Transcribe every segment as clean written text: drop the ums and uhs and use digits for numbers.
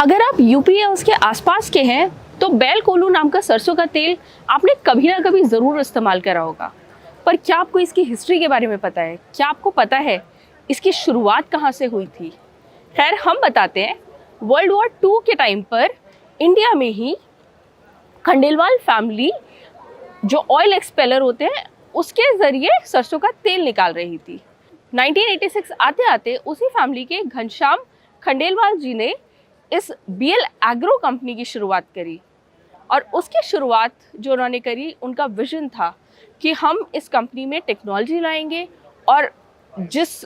अगर आप यूपी या उसके आसपास के हैं तो बैल कोल्हू नाम का सरसों का तेल आपने कभी ना कभी ज़रूर इस्तेमाल करा होगा। पर क्या आपको इसकी हिस्ट्री के बारे में पता है? क्या आपको पता है इसकी शुरुआत कहाँ से हुई थी? खैर, हम बताते हैं। वर्ल्ड वॉर 2 के टाइम पर इंडिया में ही खंडेलवाल फैमिली जो ऑयल एक्सपेलर होते हैं उसके ज़रिए सरसों का तेल निकाल रही थी। 1986 आते आते उसी फैमिली के घनश्याम खंडेलवाल जी ने इस बीएल एग्रो कंपनी की शुरुआत करी। और उसकी शुरुआत जो उन्होंने करी, उनका विजन था कि हम इस कंपनी में टेक्नोलॉजी लाएंगे और जिस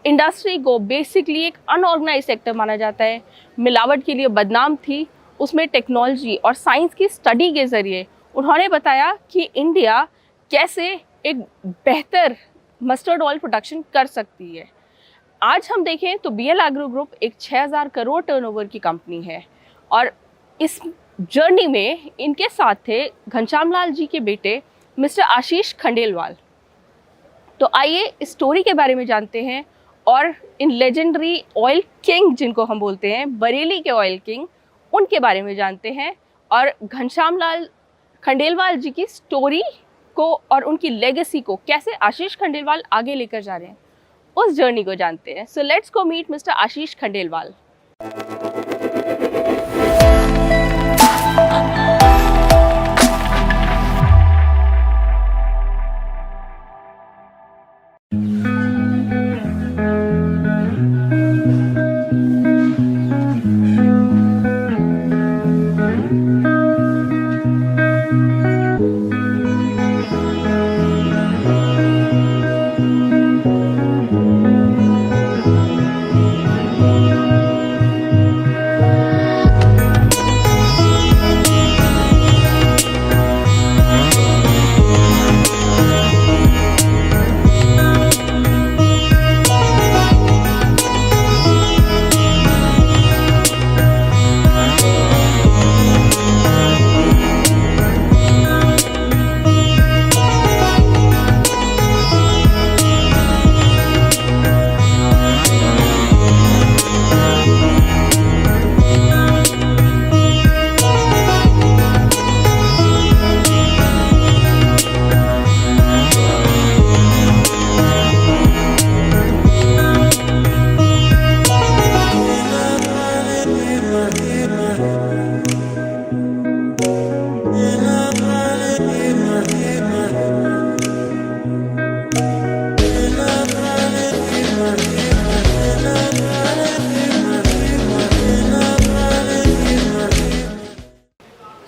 इंडस्ट्री को बेसिकली एक अनऑर्गेनाइज सेक्टर माना जाता है, मिलावट के लिए बदनाम थी, उसमें टेक्नोलॉजी और साइंस की स्टडी के ज़रिए उन्होंने बताया कि इंडिया कैसे एक बेहतर मस्टर्ड ऑयल प्रोडक्शन कर सकती है। आज हम देखें तो बीएल एग्रो ग्रुप एक 6000 करोड़ टर्नओवर की कंपनी है और इस जर्नी में इनके साथ थे घनश्याम लाल जी के बेटे मिस्टर आशीष खंडेलवाल। तो आइए इस स्टोरी के बारे में जानते हैं और इन लेजेंडरी ऑयल किंग जिनको हम बोलते हैं, बरेली के ऑयल किंग, उनके बारे में जानते हैं और घनश्याम लाल खंडेलवाल जी की स्टोरी को और उनकी लेगेसी को कैसे आशीष खंडेलवाल आगे लेकर जा रहे हैं, उस जर्नी को जानते हैं। So let's go meet mister Ashish Khandelwal.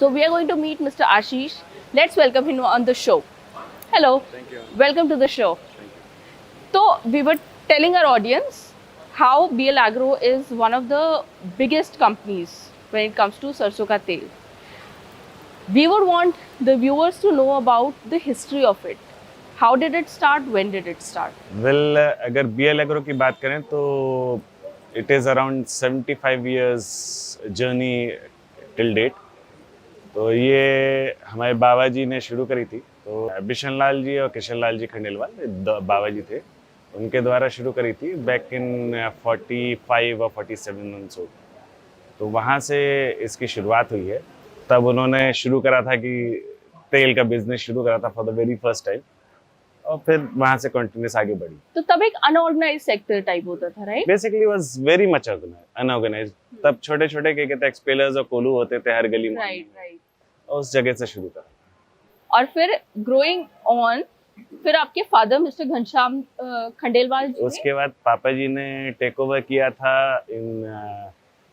So we are going to meet Mr. Ashish. Let's welcome him on the show. Hello. Thank you. Welcome to the show. So we were telling our audience how BL Agro is one of the biggest companies when it comes to सरसों का तेल. We would want the viewers to know about the history of it. How did it start? When did it start? Well, अगर BL Agro की बात करें तो it is around 75 years journey till date. तो ये हमारे बाबा जी ने शुरू करी थी। तो बिशन लाल जी और किशन लाल जी खंडेलवाल बाबा जी थे, उनके द्वारा शुरू करी थी बैक इन 45 और 47 मंथ्स ओल्ड। तो वहाँ से इसकी शुरुआत हुई है। तब उन्होंने शुरू करा था कि तेल का बिजनेस शुरू करा था for the very first time, और फिर वहाँ से कंटिन्यूस आगे बढ़ी। तो तब एक अनऑर्गेनाइज सेक्टर टाइप होता था, right? Basically was very much unorganised. तब छोटे छोटे क्या कहते हैं एक्सपेलर्स और कोलू होते थे हर गली में, राइट। उस जगह से शुरू करा। और फिर ग्रोइंग ऑन, फिर आपके फादर मिस्टर घनश्याम खंडेलवाल जी, उसके बाद पापा जी ने टेक ओवर किया था इन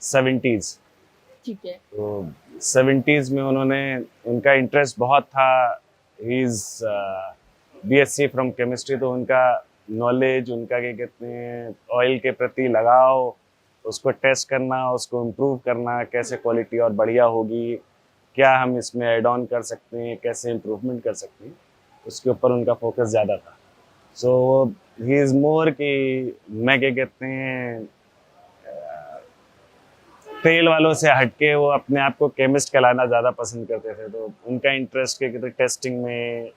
70s। ठीक है। तो 70s में उन्होंने, उनका इंटरेस्ट बहुत था। He is BSc from chemistry, तो उनका नॉलेज, उनका क्या कहते हैं ऑयल के प्रति लगाव, उसको टेस्ट करना, उसको इम्प्रूव करना, कैसे क्वालिटी और बढ़िया होगी, क्या हम इसमें ऐड ऑन कर सकते हैं, कैसे इम्प्रूवमेंट कर सकते हैं, उसके ऊपर उनका फोकस ज़्यादा था। सो ही इज़ मोर कि मैं क्या कहते हैं तेल वालों से हटके वो अपने आप को केमिस्ट कहलाना ज़्यादा पसंद करते थे। तो उनका इंटरेस्ट क्या कहते हैं टेस्टिंग में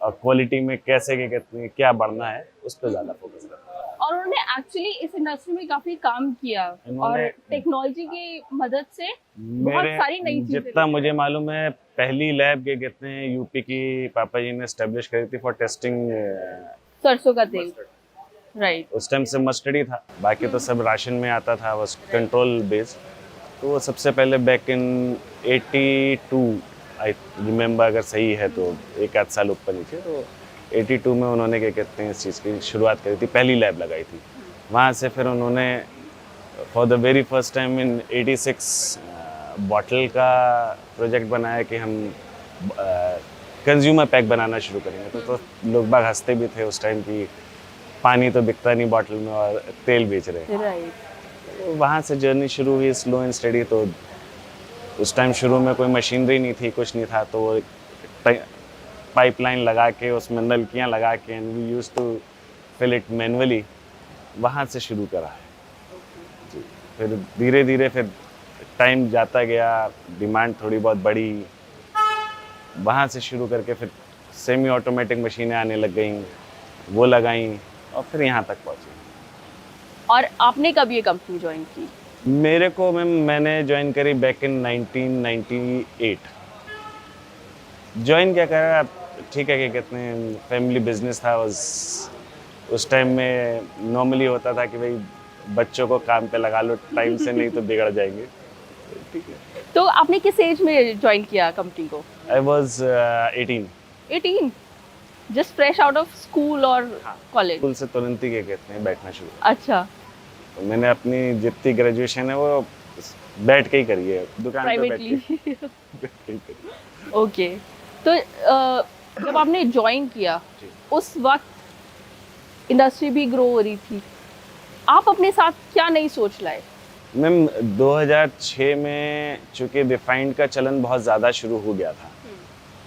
और क्वालिटी में कैसे क्या कहते हैं क्या बढ़ना है, उस पर ज़्यादा फोकस करता है। और उन्होंने एक्चुअली इस इंडस्ट्री में काफी काम किया और इन्होंने- टेक्नोलॉजी की मदद से बहुत सारी नई चीजें जितना मुझे मालूम है, पहली लैब के कहते हैं यूपी की पापा जी ने एस्टेब्लिश करी थी फॉर टेस्टिंग। सरसों का तेल, राइट। उस टाइम से मस्टर्ड ही था, बाकी तो सब राशन में आता था, बस कंट्रोल बेस्ड। तो वो सबसे पहले बैक इन 82 आई रिमेम्बर, अगर सही है तो एक आध साल ऊपर नीचे, तो 82 में उन्होंने क्या कहते हैं इस चीज़ की शुरुआत करी थी, पहली लैब लगाई थी। वहाँ से फिर उन्होंने for the very first time in 86 bottle का प्रोजेक्ट बनाया कि हम कंज्यूमर पैक बनाना शुरू करेंगे। तो लोग बाग हंसते भी थे उस टाइम कि पानी तो बिकता नहीं बॉटल में और तेल बेच रहे हैं। राइट। तो वहाँ से जर्नी शुरू हुई स्लो एंड स्टडी। तो उस टाइम शुरू में कोई मशीनरी नहीं थी, कुछ नहीं था, तो वो पाइपलाइन लगा के उसमें नलकियाँ लगा के and we used to fill it manually, वहाँ से शुरू करा है जी। फिर धीरे धीरे फिर टाइम जाता गया, डिमांड थोड़ी बहुत बढ़ी, वहाँ से शुरू करके फिर सेमी ऑटोमेटिक मशीनें आने लग गई, वो लगाई और फिर यहाँ तक पहुँची। और आपने कब ये कंपनी ज्वाइन की? मेरे को मैंने ज्वाइन करी बैक इन 1998। ज्वाइन क्या करा, ठीक है, क्या कहते हैं, फैमिली बिजनेस था। उस टाइम में नॉर्मली होता था कि भाई बच्चों को काम पे लगा लो टाइम से, नहीं तो बिगड़ जाएंगे। ठीक है। तो आपने किस एज में ज्वाइन किया कंपनी को? I was 18। 18? Just fresh out of school और कॉलेज? स्कूल से तुरंत ही क्या कहते हैं बैठना शुरू। अच्छा। तो मैंने अपनी जितनी ग्रेजुएशन है वो बैठ के ही करी है, दुकान पे बैठ प्राइवेटली? के। ओके। तो जब आपने ज्वाइन किया जी। उस वक्त इंडस्ट्री भी ग्रो हो रही थी, आप अपने साथ क्या नई सोच लाए? मैम 2006 में चूँकि रिफाइंड का चलन बहुत ज़्यादा शुरू हो गया था,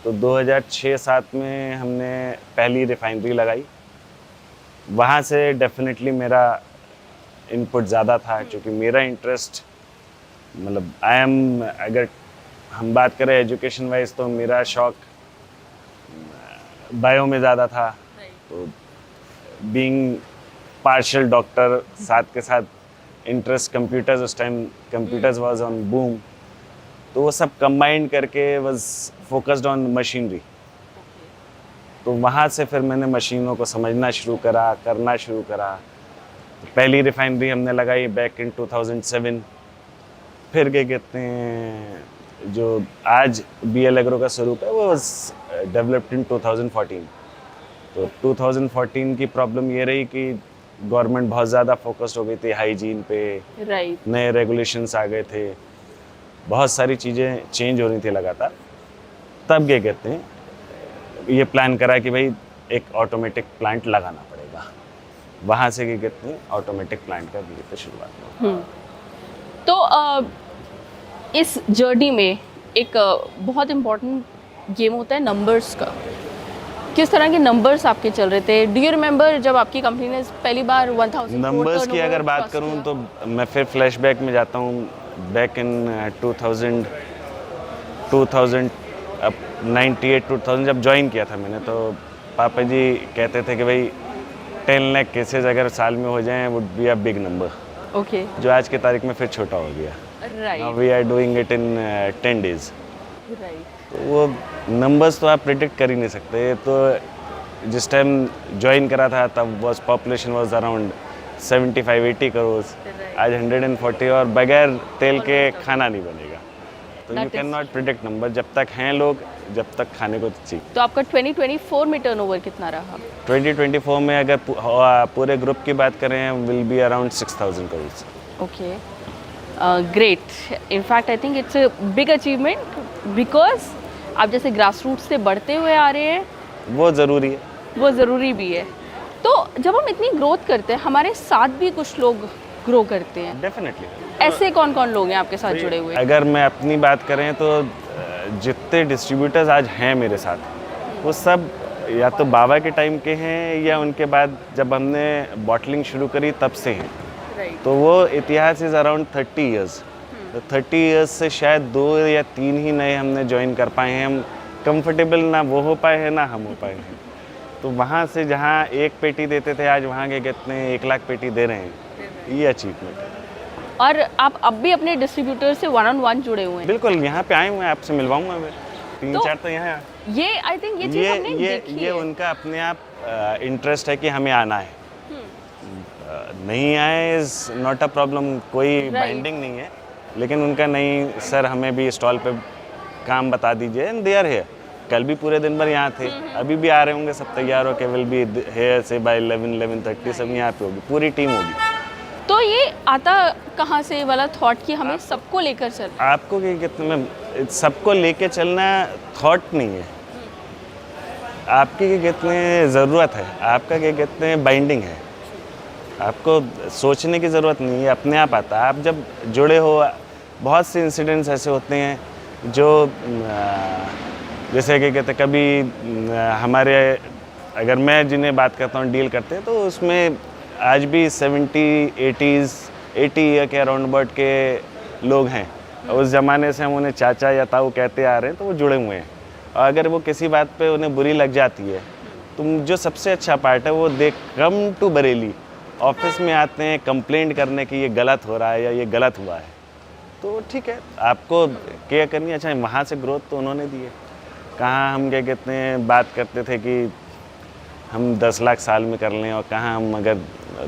तो 2006-07 में हमने पहली रिफाइनरी लगाई। वहाँ से डेफिनेटली मेरा इनपुट ज़्यादा था, क्योंकि मेरा इंटरेस्ट, मतलब अगर हम बात करें एजुकेशन वाइज, तो मेरा शौक बायो में ज़्यादा था। तो बीइंग पार्शियल डॉक्टर, साथ के साथ इंटरेस्ट कंप्यूटर्स, उस time computers was on boom, तो वो सब कंबाइंड करके वाज फोकस्ड ऑन मशीनरी। तो वहाँ से फिर मैंने मशीनों को समझना शुरू करा, करना शुरू करा। पहली रिफाइनरी हमने लगाई बैक इन 2007। फिर क्या कहते हैं, जो आज BL एग्रो का स्वरूप है, वो वाज डेवलप्ड इन 2014। तो 2014 की प्रॉब्लम ये रही कि गवर्नमेंट बहुत ज़्यादा फोकस्ड हो गई थी हाइजीन पे, राइट। नए रेगुलेशंस आ गए थे, बहुत सारी चीज़ें चेंज हो रही थी लगातार। तब क्या कहते हैं, ये प्लान करा कि भाई एक ऑटोमेटिक प्लांट लगाना पड़ेगा। वहाँ से क्या कहते हैं ऑटोमेटिक प्लांट का धीरे धीरे शुरुआत हुई। तो इस जर्नी में एक बहुत इम्पोर्टेंट गेम होता है नंबर्स का। किस तरह के नंबर्स आपके चल रहे थे? डू यू रिमेंबर जब आपकी कंपनी ने पहली बार 1000 नंबर्स की अगर बात करूं तो मैं फिर फ्लैशबैक में जाता हूं, बैक इन 2000 अब 98-2000 जब ज्वाइन किया था मैंने, तो पापा जी कहते थे कि भाई 10 लाख केसेस अगर साल में हो जाएं would be a big number. Okay. जो आज की तारीख में फिर छोटा हो गया। Right. We are doing it in 10 days. Right. तो वो नंबर्स तो आप प्रिडिक्ट कर ही नहीं सकते। तो जिस टाइम ज्वाइन करा था तब was population was around 75-80 crore. आज 140, और बगैर तेल के खाना नहीं बनेगा। तो you can not predict number, जब तक हैं लोग, जब तक खाने को चाहिए। तो आपका 2024 में टर्नओवर कितना रहा? 2024 में अगर पूरे ग्रुप की बात करें will be around 6000 crore. Okay, great. In fact I think it's a big achievement, because आप जैसे ग्रास रूट से बढ़ते हुए आ रहे हैं, वो ज़रूरी है, वो ज़रूरी भी है। तो जब हम इतनी ग्रोथ करते हैं, हमारे साथ भी कुछ लोग ग्रो करते हैं। डेफिनेटली। ऐसे कौन कौन लोग हैं आपके साथ जुड़े हुए? अगर मैं अपनी बात करें तो जितने डिस्ट्रीब्यूटर्स आज हैं मेरे साथ, वो सब या तो बाबा के टाइम के हैं या उनके बाद जब हमने बॉटलिंग शुरू करी तब से हैं। तो वो इतिहास इज़ अराउंड 30 ईयर्स। तो 30 ईयर्स से शायद 2 या 3 ही नए हमने ज्वाइन कर पाए हैं। हम कंफर्टेबल ना वो हो पाए हैं ना हम हो पाए हैं। तो वहाँ से जहाँ एक पेटी देते थे आज वहाँ के कितने 1 लाख पेटी दे रहे हैं, ये अचीवमेंट है। और आप अब भी अपने डिस्ट्रीब्यूटर से 1-on-1 जुड़े हुए हैं। बिल्कुल, यहाँ पे आए हुए हैं, आपसे मिलवाऊंगा मैं। 3-4 तो यहाँ हैं। ये आई थिंक ये चीज़ हमने देखी ये है। उनका अपने आप इंटरेस्ट है कि हमें आना है। नहीं आए इज़ नॉट अ प्रॉब्लम, कोई बाइंडिंग नहीं है, लेकिन उनका नहीं सर हमें भी स्टॉल पे काम बता दीजिए, एंड दे आर हियर। कल भी पूरे दिन भर यहाँ थे, अभी भी आ रहे होंगे, सब तैयार हो के विल बी हियर से बाय 11-11:30 सब यहाँ पे होगी, पूरी टीम होगी। तो ये आता कहाँ से वाला थॉट कि हमें सबको लेकर चल? आपको कि कितने सबको लेके चलना थॉट नहीं है, आपकी कि कितने ज़रूरत है, आपका कि कितने बाइंडिंग है, आपको सोचने की ज़रूरत नहीं है, अपने आप आता है। आप जब जुड़े हो, बहुत से इंसिडेंट्स ऐसे होते हैं जो जैसे कि कहते कभी हमारे, अगर मैं जिन्हें बात करता हूँ डील करते हैं, तो उसमें आज भी 80 ईयर के अराउंड अबाउट के लोग हैं। उस ज़माने से हम उन्हें चाचा या ताऊ कहते आ रहे हैं, तो वो जुड़े हुए हैं। और अगर वो किसी बात पे उन्हें बुरी लग जाती है, तो जो सबसे अच्छा पार्ट है वो दे कम टू बरेली, ऑफिस में आते हैं कंप्लेंट करने कि ये गलत हो रहा है या ये गलत हुआ है। तो ठीक है, आपको केयर करनी है। अच्छा, वहाँ से ग्रोथ तो उन्होंने दी है। कहाँ हम क्या कहते हैं बात करते थे कि हम 10 लाख साल में कर लें, और कहाँ हम अगर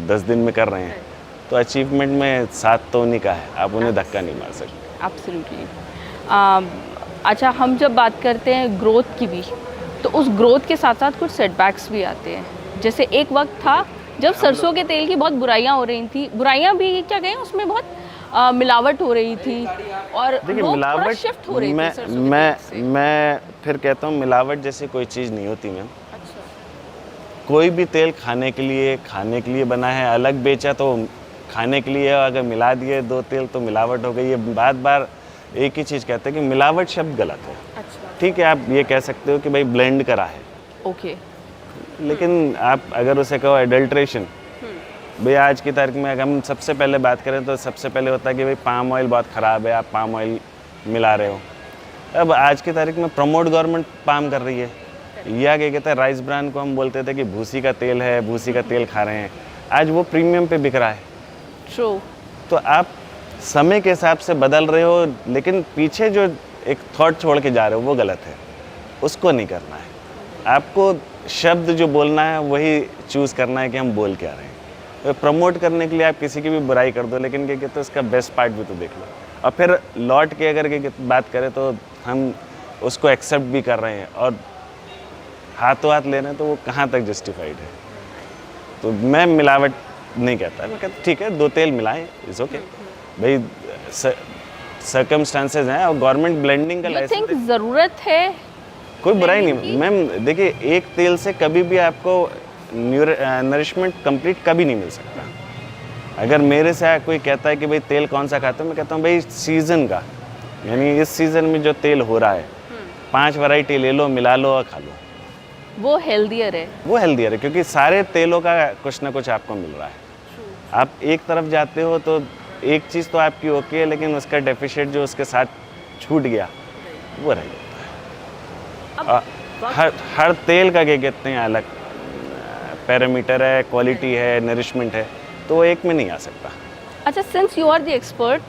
10 दिन में कर रहे हैं। तो अचीवमेंट में साथ तो उन्हीं का है, आप उन्हें धक्का नहीं मार सकते। एब्सोल्युटली। अच्छा, हम जब बात करते हैं ग्रोथ की भी, तो उस ग्रोथ के साथ साथ कुछ सेटबैक्स भी आते हैं। जैसे एक वक्त था जब सरसों के तेल की बहुत बुराइयां हो रही थी, बुराइयां भी क्या कहें, उसमें बहुत मिलावट हो रही थी और देखिए, लोग मिलावट थोड़ा शिफ्ट हो रही थी सरसों के तेल से। मैं फिर कहता हूँ मिलावट जैसी कोई चीज़ नहीं होती मैम। अच्छा। कोई भी तेल खाने के लिए बना है, अलग बेचा तो खाने के लिए, अगर मिला दिए 2 तेल तो मिलावट हो गई। ये बार एक ही चीज़ कहते हैं कि मिलावट शब्द गलत है। अच्छा। ठीक है, आप ये कह सकते हो कि भाई ब्लेंड करा है, ओके। लेकिन आप अगर उसे कहो एडल्ट्रेशन, भाई आज की तारीख में अगर हम सबसे पहले बात करें तो सबसे पहले होता है कि भाई पाम ऑयल बहुत ख़राब है, आप पाम ऑयल मिला रहे हो। अब आज की तारीख में प्रमोट गवर्नमेंट पाम कर रही है, या क्या कहते हैं राइस ब्रांड को हम बोलते थे कि भूसी का तेल है, भूसी का तेल खा रहे हैं, आज वो प्रीमियम पे बिक रहा है। ट्रू। तो आप समय के हिसाब से बदल रहे हो, लेकिन पीछे जो एक थॉट छोड़ के जा रहे हो वो गलत है, उसको नहीं करना है। आपको शब्द जो बोलना है वही चूज़ करना है कि हम बोल क्या रहे हैं। तो प्रमोट करने के लिए आप किसी की भी बुराई कर दो, लेकिन क्या कहते हैं उसका बेस्ट पार्ट भी तो देख लो। और फिर लौट के अगर बात करें तो हम उसको एक्सेप्ट भी कर रहे हैं और हाथों हाथ ले रहे हैं, तो वो कहाँ तक जस्टिफाइड है। तो मैं मिलावट नहीं कहता, मैं कहता ठीक है 2 तेल मिलाएं, इट्स ओके भाई, सर्कमस्टांसेस हैं और गवर्नमेंट ब्लेंडिंग का लाइसेंस। ज़रूरत है? कोई बुराई नहीं मैम, देखिए एक तेल से कभी भी आपको नरिशमेंट कंप्लीट कभी नहीं मिल सकता। अगर मेरे से कोई कहता है कि भाई तेल कौन सा खाता हूँ, मैं कहता हूँ भाई सीज़न का, यानी इस सीज़न में जो तेल हो रहा है 5 वैरायटी ले लो, मिला लो और खा लो, वो हेल्दियर है। वो हेल्दियर है, क्योंकि सारे तेलों का कुछ ना कुछ आपको मिल रहा है। आप एक तरफ जाते हो तो एक चीज़ तो आपकी ओके है, लेकिन उसका डेफिशिएट जो उसके साथ छूट गया वो रह जाता है। हर तेल का क्या कहते हैं अलग पैरामीटर है, क्वालिटी है, नरिशमेंट है, तो वो एक में नहीं आ सकता। अच्छा, since you are the expert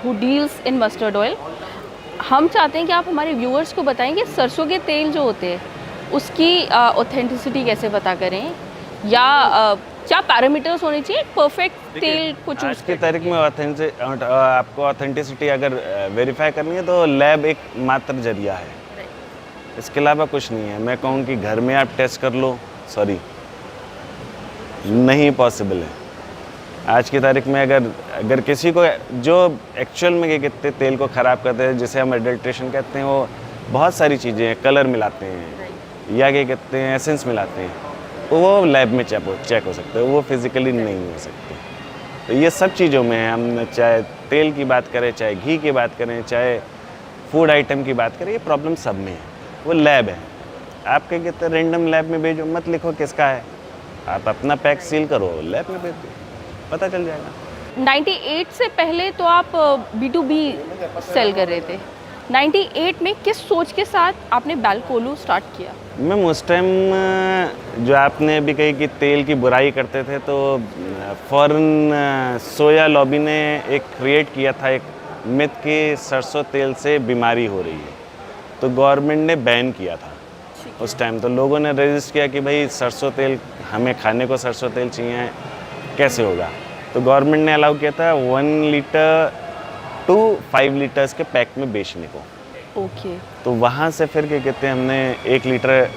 who deals in mustard oil, हम चाहते हैं कि आप हमारे व्यूअर्स को बताएं कि सरसों के तेल जो होते हैं उसकी ऑथेंटिसिटी कैसे पता करें, या क्या पैरामीटर्स होने चाहिए परफेक्ट तेल को चूज। आज की तारीख में आपको ऑथेंटिसिटी अगर वेरीफाई करनी है तो लैब एक मात्र जरिया है, इसके अलावा कुछ नहीं है। मैं कहूँ कि घर में आप टेस्ट कर लो, सॉरी नहीं पॉसिबल है। आज की तारीख में अगर किसी को जो एक्चुअल में कितने तेल को ख़राब करते हैं, जिसे हम एडल्ट्रेशन कहते हैं, वो बहुत सारी चीज़ें हैं, कलर मिलाते हैं या क्या कहते हैं एसेंस मिलाते हैं, तो वो लैब में चेक हो सकते हैं, वो फिज़िकली नहीं हो सकते। तो ये सब चीज़ों में हम चाहे तेल की बात करें, चाहे घी की बात करें, चाहे फूड आइटम की बात करें, ये प्रॉब्लम सब में है। वो लैब है, आप क्या कहते हैं रेंडम लैब में भेजो, मत लिखो किसका है, आप अपना पैक सील करो, लैब में भेज दो, पता चल जाएगा। 98 से पहले तो आप B2B सेल कर रहे थे, 98 में किस सोच के साथ आपने बेलकोलू स्टार्ट किया? मैम उस टाइम जो आपने अभी कही कि तेल की बुराई करते थे, तो फॉरेन सोया लॉबी ने एक क्रिएट किया था एक मिथ कि सरसों तेल से बीमारी हो रही है, तो गवर्नमेंट ने बैन किया था उस टाइम। तो लोगों ने रजिस्ट किया कि भाई सरसों तेल, हमें खाने को सरसों तेल चाहिए, कैसे होगा। तो गवर्नमेंट ने अलाउ किया था 1 लीटर टू 5 लीटर्स के पैक में बेचने को। ओके। तो वहाँ से फिर क्या कहते हैं, हमने 1 लीटर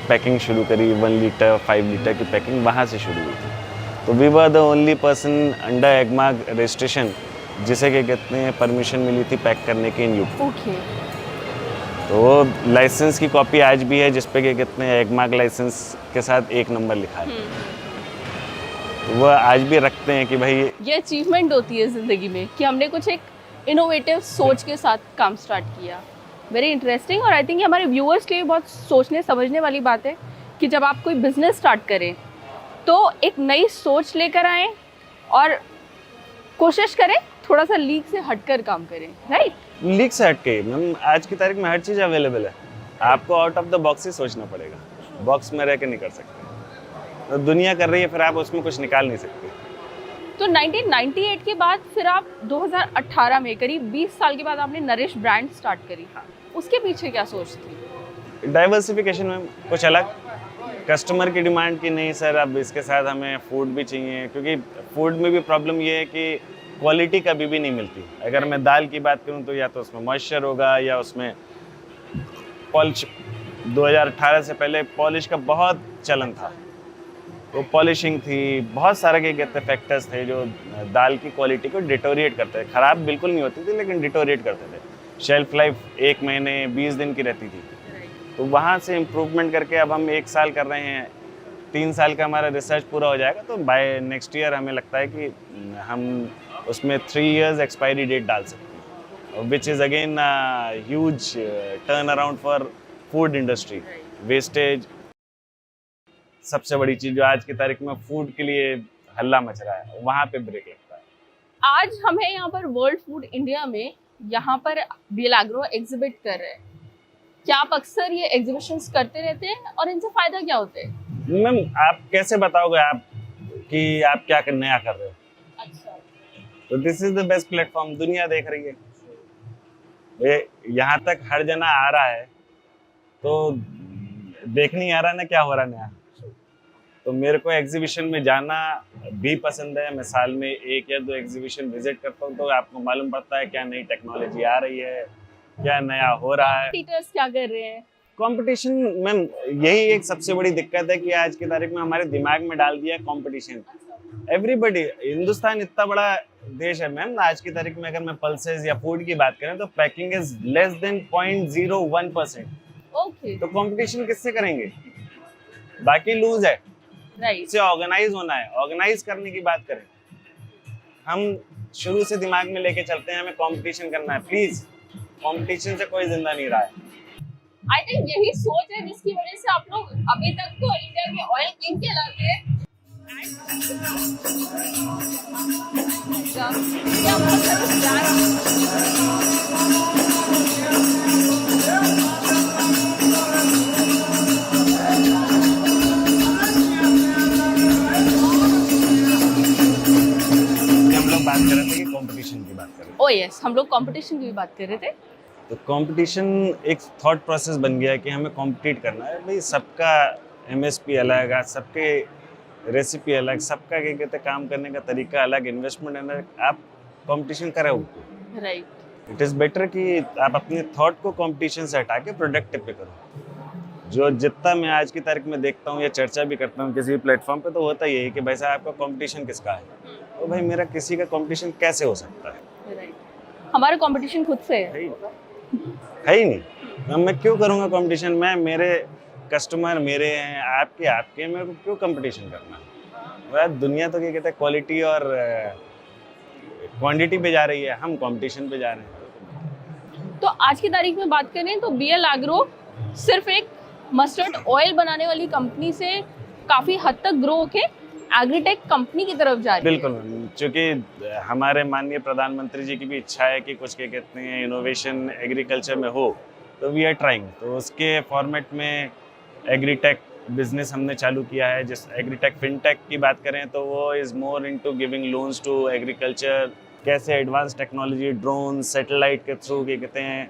पैकिंग शुरू करी, 1 लीटर 5 लीटर की पैकिंग वहाँ से शुरू हुई थी। तो we were the only person under Agmark registration जिसे क्या कहते हैं परमिशन मिली थी पैक करने की इन यूपी। ओके। तो वो लाइसेंस की कॉपी आज भी है, जिसपे क्या कहते हैं एगमार्क लाइसेंस के साथ 1 नंबर लिखा है। तो वो आज भी रखते हैं कि भाई ये अचीवमेंट होती है ज़िंदगी में कि हमने कुछ एक इनोवेटिव सोच के साथ काम स्टार्ट किया। Very interesting. और आई थिंक हमारे व्यूअर्स के लिए बहुत सोचने समझने वाली बात है कि जब आप कोई बिजनेस स्टार्ट करें तो एक नई सोच लेकर आएँ और कोशिश करें थोड़ा सा लीक से हटकर काम करें, राइट? लीक से हटके मैम आज की तारीख में हर चीज़ अवेलेबल है, आपको आउट ऑफ द बॉक्स ही सोचना पड़ेगा, बॉक्स में रह के नहीं कर सकते। तो दुनिया कर रही है, फिर आप उसमें कुछ निकाल नहीं सकते। तो 1998 के बाद फिर आप 2018 में करीब 20 साल के बाद आपने नरिश ब्रांड स्टार्ट करी। उसके पीछे क्या सोच थी? डाइवर्सिफिकेशन में कुछ अलग, कस्टमर की डिमांड की नहीं सर अब इसके साथ हमें फूड भी चाहिए, क्योंकि फूड में भी प्रॉब्लम ये है कि क्वालिटी कभी भी नहीं मिलती। अगर मैं दाल की बात करूं तो या तो उसमें मॉइस्चर होगा या उसमें पॉलिश। 2018 से पहले पॉलिश का बहुत चलन था, तो पॉलिशिंग थी, बहुत सारे के कहते फैक्टर्स थे जो दाल की क्वालिटी को डिटोरिएट करते थे। ख़राब बिल्कुल नहीं होती थी लेकिन डिटोरिएट करते थे। शेल्फ लाइफ 1 महीने 20 दिन की रहती थी। तो वहाँ से इम्प्रूवमेंट करके अब हम 1 साल कर रहे हैं, 3 साल का हमारा रिसर्च पूरा हो जाएगा, तो बाय नेक्स्ट ईयर हमें लगता है कि हम उसमें 3 इयर्स एक्सपायरी डेट डाल सकते हैं, which is again huge turn around for food industry. Wastage सबसे बड़ी चीज़ जो आज की तारीख में फूड के लिए हल्ला मच रहा है, वहाँ पे ब्रेक लगता है। आज हमें यहाँ पर वर्ल्ड फूड इंडिया में यहाँ पर बेलाग्रो एग्जिबिट कर रहे हैं। क्या आप अक्सर ये एग्जीबिशंस करते रहते हैं और इनसे फायदा क्या होते हैं? मैम आप कैसे बताओगे आप कि आप क्या नया कर रहे हो? अच्छा। तो this is the best platform, दुनिया देख रही है, ये यहाँ तक हर जना आ रहा है, तो देख नहीं आ रहा ना क्या हो रहा नया। तो मेरे को एग्जीबिशन में जाना भी पसंद है, मैं साल में 1 या 2 एग्जीबिशन विजिट करता हूँ, तो आपको मालूम पड़ता है क्या नई टेक्नोलॉजी आ रही है, क्या नया हो रहा है। टीचर्स क्या कर रहे हैं? कंपटीशन मैम यही एक सबसे बड़ी दिक्कत है कि आज की तारीख में हमारे दिमाग में डाल दिया कंपटीशन। एवरीबडी, हिंदुस्तान इतना बड़ा देश है मैम, आज की तारीख में अगर मैं पल्सेस या फूड की बात करें तो packing is less than 0.01%। Okay. तो कंपटीशन किससे करेंगे? बाकी लूज है, राइट। इसे ऑर्गेनाइज होना है। ऑर्गेनाइज करने की बात करें, हम शुरू से दिमाग में लेके चलते हैं हमें कंपटीशन करना है। प्लीज, कंपटीशन से कोई जिंदा नहीं रहा है। आई थिंक यही सोच है जिसकी वजह से आप लोग अभी तक तो इंडिया के ऑयल किंग कहलाते हैं। क्या बहुत सारे ब्रांड हम लोग बात कर रहे थे कि कंपटीशन की बात कर रहे थे। ओ यस, हम लोग कंपटीशन की भी बात कर रहे थे। तो कंपटीशन एक थॉट प्रोसेस बन गया है कि हमें कॉम्पिटिट करना है। भाई सबका एमएसपी अलग है, सबके रेसिपी अलग, सबका क्या कहते हैं काम करने का तरीका अलग, इन्वेस्टमेंट अलग। आप कंपटीशन करें उनको, राइट। इट इज़ बेटर कि आप अपने थॉट को कंपटीशन से हटा के प्रोडक्ट पे करो। जो जितना मैं आज की तारीख में देखता हूँ या चर्चा भी करता हूँ किसी भी प्लेटफॉर्म पे, तो होता यही है कि भाई साहब आपका कंपटीशन किसका है। तो भाई मेरा किसी का कंपटीशन कैसे हो सकता है? राइट। हमारा कंपटीशन खुद से है। है ही नहीं। मैं क्यों करूँगा कंपटीशन? मैं, मेरे कस्टमर मेरे हैं, आपके मेरे को क्यों कंपटीशन करना? वह दुनिया तो क्या कहते हैं क्वालिटी और क्वांटिटी पे जा रही है, हम कंपटीशन पे जा रहे हैं। तो आज की तारीख में बात करें तो बीएल एग्रो सिर्फ एक मस्टर्ड ऑयल बनाने वाली कंपनी से काफ़ी हद तक ग्रो होके एग्रीटेक कंपनी की तरफ जा रही है। बिल्कुल मैम, क्योंकि हमारे माननीय प्रधानमंत्री जी की भी इच्छा है कि कुछ क्या कहते हैं इनोवेशन एग्रीकल्चर में हो, तो वी आर ट्राइंग। तो उसके फॉर्मेट में एग्रीटेक बिजनेस हमने चालू किया है। जिस एग्रीटेक फिनटेक की बात करें तो वो is more into giving loans to agriculture, कैसे एडवांस टेक्नोलॉजी, ड्रोन, सैटेलाइट के थ्रू क्या कहते हैं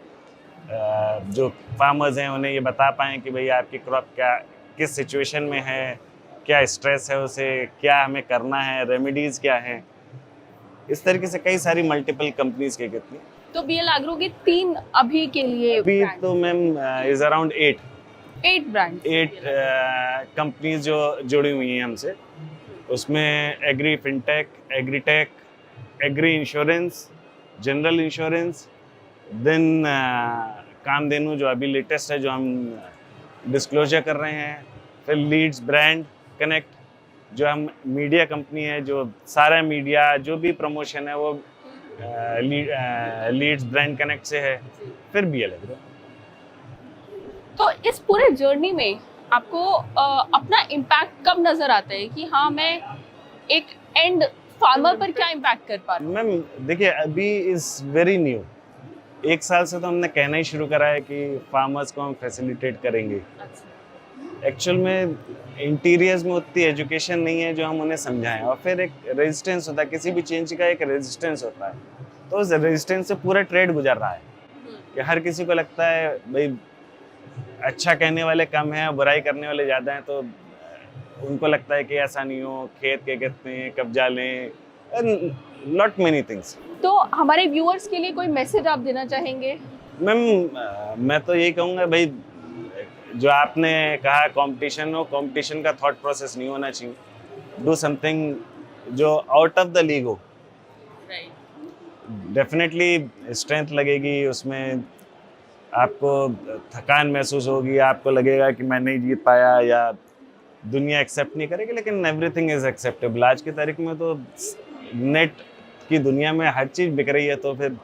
जो फार्मर्स हैं उन्हें ये बता पाएँ कि भाई आपकी क्रॉप क्या किस सिचुएशन में है, क्या स्ट्रेस है उसे, क्या हमें करना है, रेमेडीज़ क्या हैं। इस तरीके से कई सारी मल्टीपल कंपनीज के कितनी तो बीएल एग्रो के 3 अभी के लिए अभी तो ma'am is around 8 brand 8 companies जो जुड़ी हुई हैं हमसे। उसमें agri fintech, agritech, agri insurance, general insurance, then Kamdhenu जो अभी लेटेस्ट है जो हम डिस्क्लोजर कर रहे हैं, फिर लीड्स ब्रांड कनेक्ट जो हम मीडिया कंपनी है, जो सारा मीडिया जो भी प्रमोशन है वो लीड्स ब्रांड कनेक्ट से है, फिर बीएल एग्रो। तो इस पूरे जर्नी में आपको अपना इम्पैक्ट कब नजर आता है कि हाँ मैं एक एंड फार्मर पर क्या इम्पैक्ट कर पा रहा हूँ? मैम देखिए अभी इज वेरी न्यू, 1 साल से तो हमने कहना ही शुरू करा है कि फार्मर्स को हम फैसिलिटेट करेंगे। एक्चुअल में इंटीरियर्स में उतनी एजुकेशन नहीं है जो हम उन्हें समझाएं, और फिर एक रेजिस्टेंस होता है, किसी भी चेंज का एक रेजिस्टेंस होता है। तो उस रेजिस्टेंस से पूरा ट्रेड गुजर रहा है कि हर किसी को लगता है भाई अच्छा कहने वाले कम हैं और बुराई करने वाले ज़्यादा हैं, तो उनको लगता है कि ऐसा नहीं हो, खेत के कहते हैं कब्जा लें, नॉट मेनी थिंग्स। तो हमारे व्यूअर्स के लिए कोई मैसेज आप देना चाहेंगे? मैम मैं तो यही कहूँगा भाई जो आपने कहा कंपटीशन हो, कंपटीशन का थॉट प्रोसेस नहीं होना चाहिए। डू समथिंग जो आउट ऑफ द लीग हो। डेफिनेटली स्ट्रेंथ लगेगी उसमें, आपको थकान महसूस होगी, आपको लगेगा कि मैं नहीं जीत पाया या दुनिया एक्सेप्ट नहीं करेगी, लेकिन एवरीथिंग इज एक्सेप्टेबल। आज की तारीख में तो नेट की दुनिया में हर चीज़ बिक रही है, तो फिर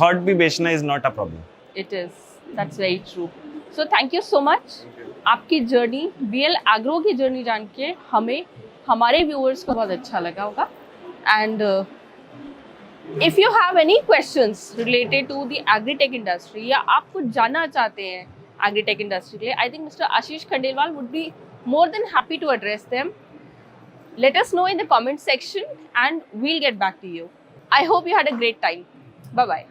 थॉट भी बेचना is not a problem. It is, that's very true. So thank you so much. आपकी जर्नी, बीएल एग्रो की जर्नी जान के हमें, हमारे व्यूअर्स को बहुत अच्छा लगा होगा। And if you have any questions related to the agritech industry या आप कुछ जानना चाहते हैं एग्रीटेक इंडस्ट्री के लिए, I think mister Ashish Khandelwal would be more than happy to address them. Let us know in the comment section and we'll get back to you. I hope you had a great time. Bye bye.